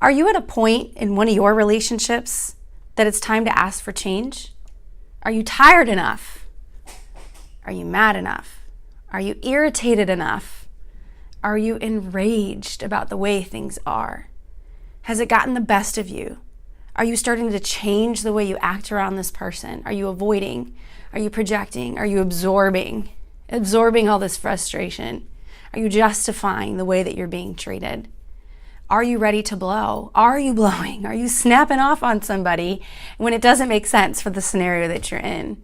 Are you at a point in one of your relationships that it's time to ask for change? Are you tired enough? Are you mad enough? Are you irritated enough? Are you enraged about the way things are? Has it gotten the best of you? Are you starting to change the way you act around this person? Are you avoiding? Are you projecting? Are you absorbing all this frustration? Are you justifying the way that you're being treated? Are you ready to blow? Are you blowing? Are you snapping off on somebody when it doesn't make sense for the scenario that you're in?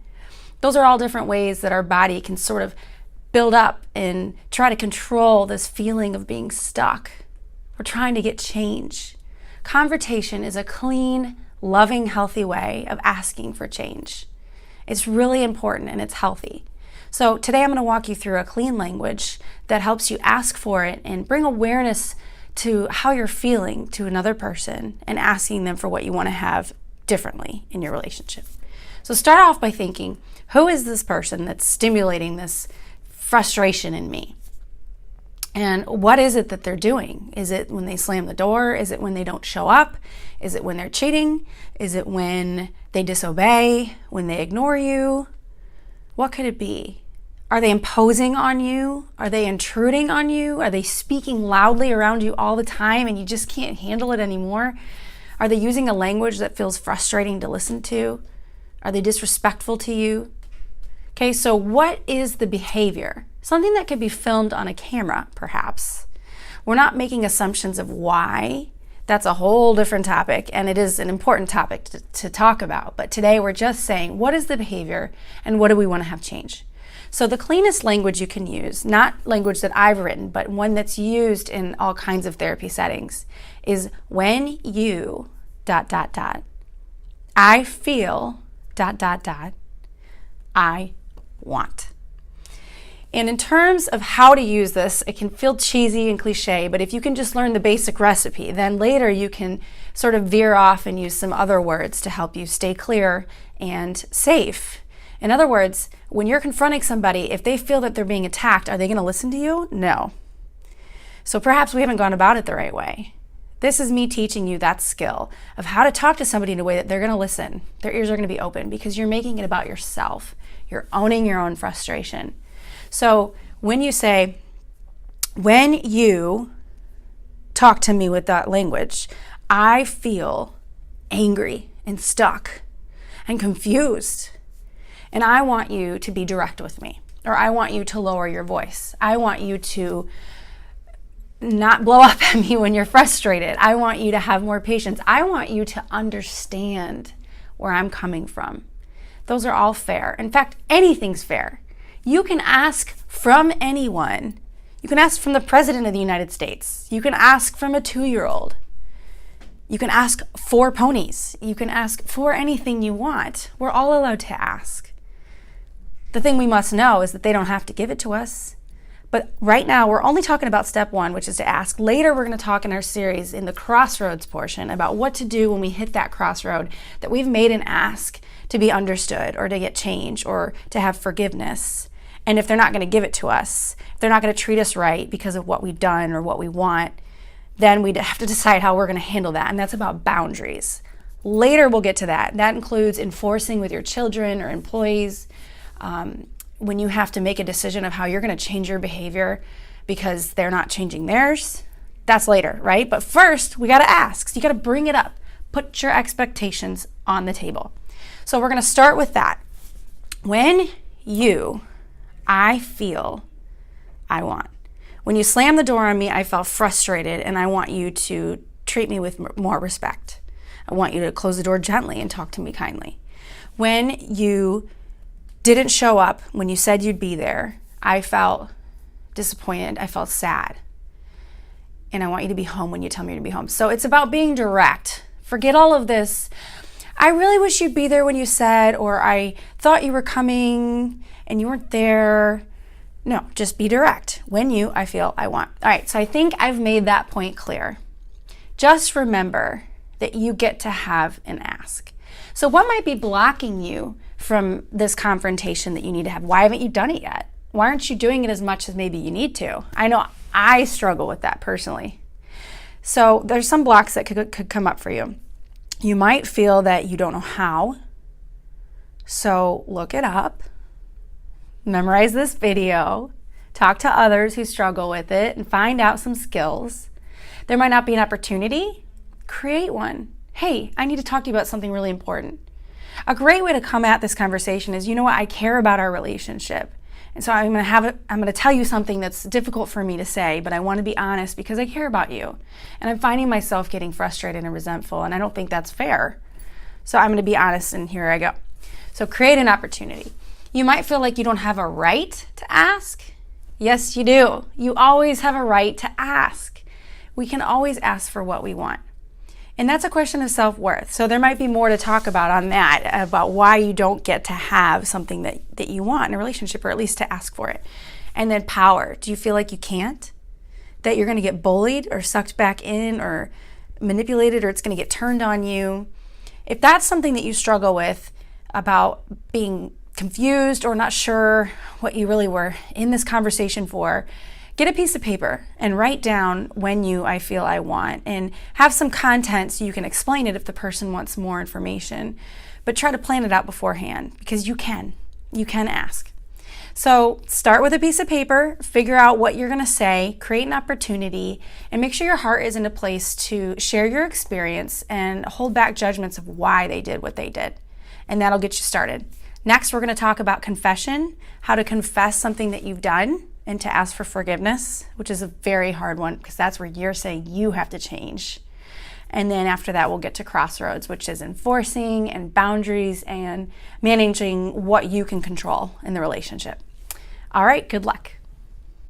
Those are all different ways that our body can sort of build up and try to control this feeling of being stuck. We're trying to get change. Confrontation is a clean, loving, healthy way of asking for change. It's really important and it's healthy. So today I'm going to walk you through a clean language that helps you ask for it and bring awareness to how you're feeling to another person and asking them for what you want to have differently in your relationship. So start off by thinking, who is this person that's stimulating this frustration in me? And what is it that they're doing? Is it when they slam the door? Is it when they don't show up? Is it when they're cheating? Is it when they disobey? When they ignore you? What could it be? Are they imposing on you? Are they intruding on you? Are they speaking loudly around you all the time and you just can't handle it anymore? Are they using a language that feels frustrating to listen to? Are they disrespectful to you? Okay, so what is the behavior? Something that could be filmed on a camera, perhaps. We're not making assumptions of why. That's a whole different topic, and it is an important topic to talk about. But today we're just saying, what is the behavior and what do we want to have change? So the cleanest language you can use, not language that I've written, but one that's used in all kinds of therapy settings, is when you ... I feel ... I want. And in terms of how to use this, it can feel cheesy and cliche, but if you can just learn the basic recipe, then later you can sort of veer off and use some other words to help you stay clear and safe. In other words, when you're confronting somebody, if they feel that they're being attacked, are they going to listen to you? No. So perhaps we haven't gone about it the right way. This is me teaching you that skill of how to talk to somebody in a way that they're going to listen. Their ears are going to be open because you're making it about yourself. You're owning your own frustration. So when you say, when you talk to me with that language, I feel angry and stuck and confused. And I want you to be direct with me, or I want you to lower your voice. I want you to not blow up at me when you're frustrated. I want you to have more patience. I want you to understand where I'm coming from. Those are all fair. In fact, anything's fair. You can ask from anyone. You can ask from the President of the United States. You can ask from a 2-year-old. You can ask for ponies. You can ask for anything you want. We're all allowed to ask. The thing we must know is that they don't have to give it to us. But right now, we're only talking about step 1, which is to ask. Later, we're going to talk in our series in the crossroads portion about what to do when we hit that crossroad that we've made an ask to be understood or to get change or to have forgiveness. And if they're not going to give it to us, if they're not going to treat us right because of what we've done or what we want, then we'd have to decide how we're going to handle that. And that's about boundaries. Later, we'll get to that. That includes enforcing with your children or employees, when you have to make a decision of how you're going to change your behavior because they're not changing theirs. That's later, right? But first, we got to ask. So you got to bring it up. Put your expectations on the table. So we're going to start with that. When I feel, I want. When you slam the door on me, I felt frustrated and I want you to treat me with more respect. I want you to close the door gently and talk to me kindly. When you didn't show up when you said you'd be there, I felt disappointed. I felt sad. And I want you to be home when you tell me to be home. So it's about being direct. Forget all of this. I really wish you'd be there when you said, or I thought you were coming and you weren't there. No, just be direct. When I feel, I want. All right, so I think I've made that point clear. Just remember that you get to have an ask. So what might be blocking you from this confrontation that you need to have? Why haven't you done it yet? Why aren't you doing it as much as maybe you need to? I know I struggle with that personally. So there's some blocks that could come up for you. You might feel that you don't know how. So look it up, memorize this video, talk to others who struggle with it, and find out some skills. There might not be an opportunity. Create one. Hey, I need to talk to you about something really important. A great way to come at this conversation is, you know what, I care about our relationship. And so I'm going to tell you something that's difficult for me to say, but I want to be honest because I care about you. And I'm finding myself getting frustrated and resentful, and I don't think that's fair. So I'm going to be honest, and here I go. So create an opportunity. You might feel like you don't have a right to ask. Yes, you do. You always have a right to ask. We can always ask for what we want. And that's a question of self-worth. So there might be more to talk about on that, about why you don't get to have something that you want in a relationship, or at least to ask for it. And then power. Do you feel like you can't? That you're going to get bullied or sucked back in or manipulated, or it's going to get turned on you? If that's something that you struggle with, about being confused or not sure what you really were in this conversation for, get a piece of paper and write down when I feel I want, and have some content so you can explain it if the person wants more information. But try to plan it out beforehand, because you can ask. So start with a piece of paper, figure out what you're going to say, create an opportunity, and make sure your heart is in a place to share your experience and hold back judgments of why they did what they did. And that'll get you started. Next, we're going to talk about confession, how to confess something that you've done and to ask for forgiveness, which is a very hard one because that's where you're saying you have to change. And then after that, we'll get to crossroads, which is enforcing and boundaries and managing what you can control in the relationship. All right, good luck.